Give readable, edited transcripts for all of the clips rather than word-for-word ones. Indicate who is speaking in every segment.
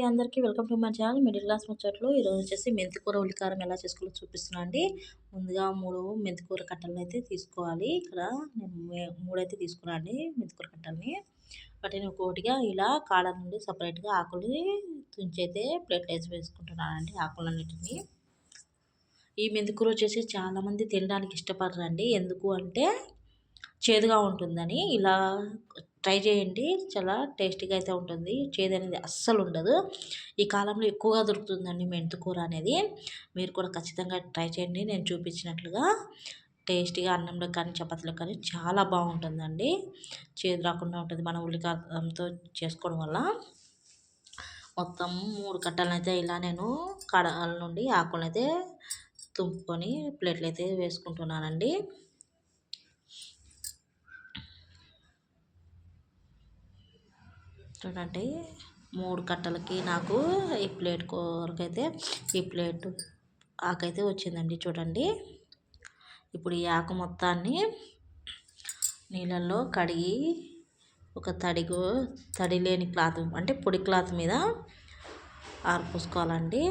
Speaker 1: అందరికీ welcome to my channel middle class ముచ్చట్లు. ఈరోజు వచ్చేసి మెంతికూర ఉల్లికారం ఎలా చేసుకోవాలో చూపిస్తున్నా అండి. ముందుగా 3 మెంతికూర కట్టలను అయితే తీసుకోవాలి. ఇక్కడ నేను 3 అయితే తీసుకున్నా అండి మెంతికూర కట్టల్ని. వాటిని ఒక్కొక్కటిగా ఇలా కాడ నుండి సపరేట్గా ఆకుల్ని తుంచైతే ప్లేట్లో వేసి వేసుకుంటున్నానండి ఆకులన్నిటిని. ఈ మెంతికూర వచ్చేసి చాలామంది తినడానికి ఇష్టపడరండి. ఎందుకు అంటే చేదుగా ఉంటుందని. ఇలా ట్రై చేయండి, చాలా టేస్టీగా అయితే ఉంటుంది. చేదు అనేది అస్సలు ఉండదు. ఈ కాలంలో ఎక్కువగా దొరుకుతుందండి మెంతికూర అనేది. మీరు కూడా ఖచ్చితంగా ట్రై చేయండి నేను చూపించినట్లుగా. టేస్టీగా అన్నంలో కానీ చపాతీలో కానీ చాలా బాగుంటుందండి. చేదు రాకుండా ఉంటుంది మన ఉల్లికారంతో చేసుకోవడం వల్ల. మొత్తం 3 కట్టలను అయితే ఇలా నేను కడాల నుండి ఆకులను అయితే తుంపుకొని ప్లేట్లు అయితే వేసుకుంటున్నానండి. చూడండి 3 కట్టలకి నాకు ఈ ప్లేట్ కూరకైతే ఈ ప్లేట్ ఆకైతే వచ్చిందండి. చూడండి ఇప్పుడు ఈ ఆకు మొత్తాన్ని నీళ్ళల్లో కడిగి ఒక తడి లేని క్లాత్ అంటే పొడి క్లాత్ మీద ఆరపోసుకోవాలండి.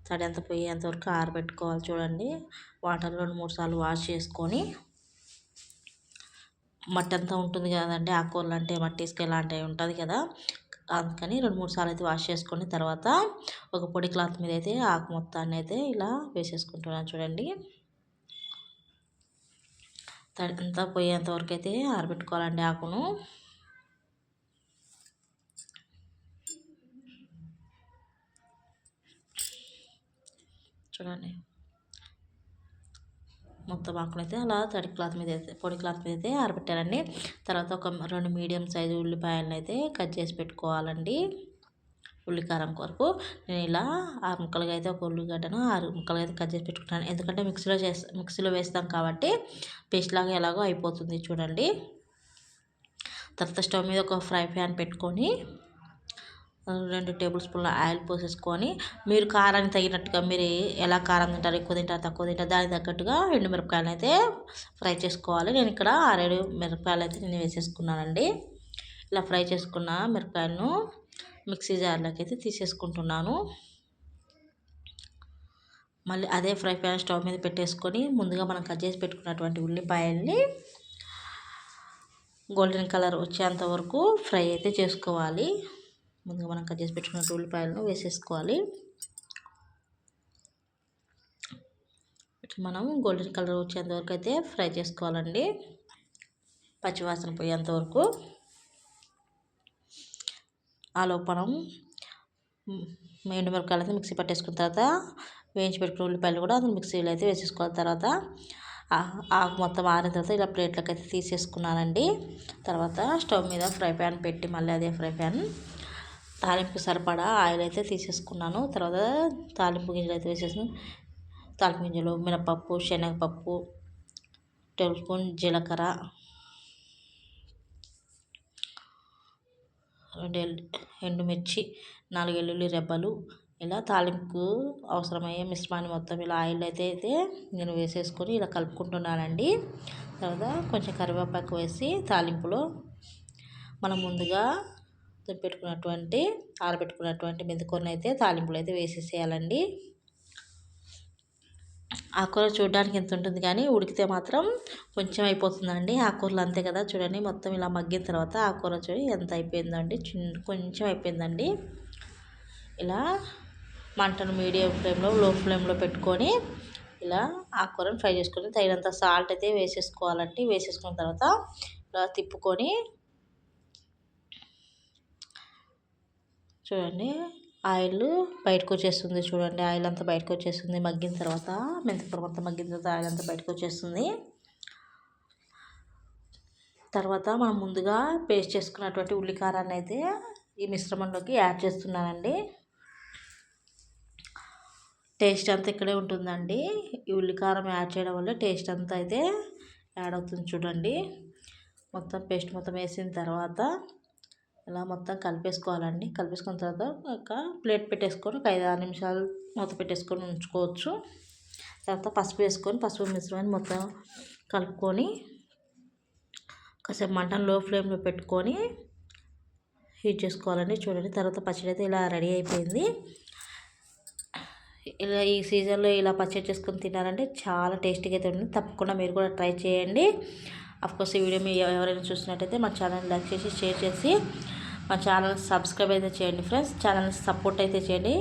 Speaker 1: తడి అంతా పోయేంతవరకు ఆరబెట్టుకోవాలి. చూడండి వాటర్లో 2-3 సార్లు వాష్ చేసుకొని, మట్టి అంతా ఉంటుంది కదండి ఆకుకూరలు అంటే మట్టి ఇసుక ఇలాంటివి ఉంటుంది కదా, అందుకని 2-3 సార్లు అయితే వాష్ చేసుకొని తర్వాత ఒక పొడి క్లాత్ మీద అయితే ఆకు మొత్తాన్ని అయితే ఇలా వేసేసుకుంటున్నాను. చూడండి తడి అంతా పోయేంత వరకు అయితే ఆరబెట్టుకోవాలండి ఆకును. చూడండి మొత్తం ఆకులు అయితే అలా తడి క్లాత్ మీద అయితే పొడి క్లాత్ మీద అయితే ఆరబెట్టారండి. తర్వాత ఒక 2 మీడియం సైజు ఉల్లిపాయలను అయితే కట్ చేసి పెట్టుకోవాలండి ఉల్లికారం కొరకు. నేను ఇలా 6 ముక్కలుగా అయితే ఒక ఉల్లిగడ్డను 6 ముక్కలుగా అయితే కట్ చేసి పెట్టుకుంటాను. ఎందుకంటే మిక్సీలో వేస్తాం కాబట్టి పేస్ట్ లాగా ఎలాగో అయిపోతుంది. చూడండి తర్వాత స్టవ్ మీద ఒక ఫ్రై ప్యాన్ పెట్టుకొని 2 టేబుల్ స్పూన్ల ఆయిల్ పోసేసుకొని, మీరు కారాన్ని తగినట్టుగా మీరు ఎలా కారం తింటారు, ఎక్కువ తింటారు తక్కువ తింటారు దానికి తగ్గట్టుగా మిరపకాయలు అయితే ఫ్రై చేసుకోవాలి. నేను ఇక్కడ 6-7 మిరపకాయలు అయితే నేను వేసేసుకున్నానండి. ఇలా ఫ్రై చేసుకున్న మిరపకాయలను మిక్సీ జార్లోకి అయితే తీసేసుకుంటున్నాను. మళ్ళీ అదే ఫ్రై ప్యాన్ స్టవ్ మీద పెట్టేసుకొని ముందుగా మనం కట్ చేసి పెట్టుకున్నటువంటి ఉల్లిపాయల్ని గోల్డెన్ కలర్ వచ్చేంత వరకు ఫ్రై అయితే చేసుకోవాలి. ముందుగా మనం కట్ చేసి పెట్టుకున్న ఉల్లిపాయలను వేసేసుకోవాలి. మనం గోల్డెన్ కలర్ వచ్చేంత వరకు అయితే ఫ్రై చేసుకోవాలండి, పచ్చివాసన పోయేంత వరకు. ఆలోపు మనం ఎండుమిరపకాయలు అయితే మిక్సీ పట్టేసుకున్న తర్వాత వేయించి పెట్టుకున్న ఉల్లిపాయలు కూడా అందులో మిక్సీలో అయితే వేసేసుకోవాలి. తర్వాత ఆకు మొత్తం ఆరిన తర్వాత ఇలా ప్లేట్లకు అయితే తీసేసుకున్నానండి. తర్వాత స్టవ్ మీద ఫ్రై ప్యాన్ పెట్టి మళ్ళీ అదే ఫ్రై ప్యాన్ తాలింపు సరిపడా ఆయిల్ అయితే తీసేసుకున్నాను. తర్వాత తాలింపు గింజలు అయితే వేసేసాను. తాలింపు గింజలు, మినపప్పు, శనగపప్పు, టేబుల్ స్పూన్ జీలకర్ర, 2 ఎండుమిర్చి, 4 వెల్లుల్లి రెబ్బలు, ఇలా తాలింపుకు అవసరమయ్యే మిశ్రమాన్ని మొత్తం ఇలా ఆయిల్ అయితే నేను వేసేసుకొని ఇలా కలుపుకుంటున్నానండి. తర్వాత కొంచెం కరివేపాకు వేసి తాలింపులో మనం ముందుగా ఆరబెట్టుకున్నటువంటి మెంతికూరను అయితే తాలింపులో అయితే వేసేసేయాలండి. ఆకుకూర చూడడానికి ఎంత ఉంటుంది కానీ ఉడికితే మాత్రం కొంచెం అయిపోతుందండి. ఆకుకూరలు అంతే కదా. చూడండి మొత్తం ఇలా మగ్గిన తర్వాత ఆకుకూర చూడి ఎంత అయిపోయిందండి, కొంచెం అయిపోయిందండి. ఇలా మంటను మీడియం ఫ్లేమ్లో లో ఫ్లేమ్లో పెట్టుకొని ఇలా ఆకుకూరను ఫ్రై చేసుకొని తగినంత సాల్ట్ అయితే వేసేసుకోవాలండి. వేసేసుకున్న తర్వాత ఇలా తిప్పుకొని చూడండి ఆయిల్ బయటకు వచ్చేస్తుంది. చూడండి ఆయిల్ అంతా బయటకు వచ్చేస్తుంది మగ్గిన తర్వాత. మెంతికూర మొత్తం మగ్గిన తర్వాత ఆయిల్ అంతా బయటకు వచ్చేస్తుంది. తర్వాత మనం ముందుగా పేస్ట్ చేసుకున్నటువంటి ఉల్లికారాన్ని అయితే ఈ మిశ్రమంలోకి యాడ్ చేస్తున్నానండి. టేస్ట్ అంతా ఇక్కడే ఉంటుందండి. ఈ ఉల్లికారం యాడ్ చేయడం వల్ల టేస్ట్ అంతా అయితే యాడ్ అవుతుంది. చూడండి మొత్తం పేస్ట్ మొత్తం వేసిన తర్వాత ఇలా మొత్తం కలిపేసుకోవాలండి. కలిపేసుకున్న తర్వాత ఒక ప్లేట్ పెట్టేసుకొని ఒక 5-6 నిమిషాలు మూత పెట్టేసుకొని ఉంచుకోవచ్చు. తర్వాత పసుపు వేసుకొని పసుపు మిశ్రమాన్ని మొత్తం కలుపుకొని కాసేపు మంటను లో ఫ్లేమ్లో పెట్టుకొని హీట్ చేసుకోవాలండి. చూడండి తర్వాత పచ్చడి అయితే ఇలా రెడీ అయిపోయింది. ఇలా ఈ సీజన్లో ఇలా పచ్చడి చేసుకొని తినాలంటే చాలా టేస్టీగా అయితే ఉంటుంది. తప్పకుండా మీరు కూడా ట్రై చేయండి. అఫ్కోర్స్ ఈ వీడియో మీరు ఎవరైనా చూసినట్టయితే మా ఛానల్ లైక్ చేసి షేర్ చేసి మా ఛానల్ సబ్స్క్రైబ్ అయితే చేయండి ఫ్రెండ్స్. ఛానల్ సపోర్ట్ అయితే చేయండి.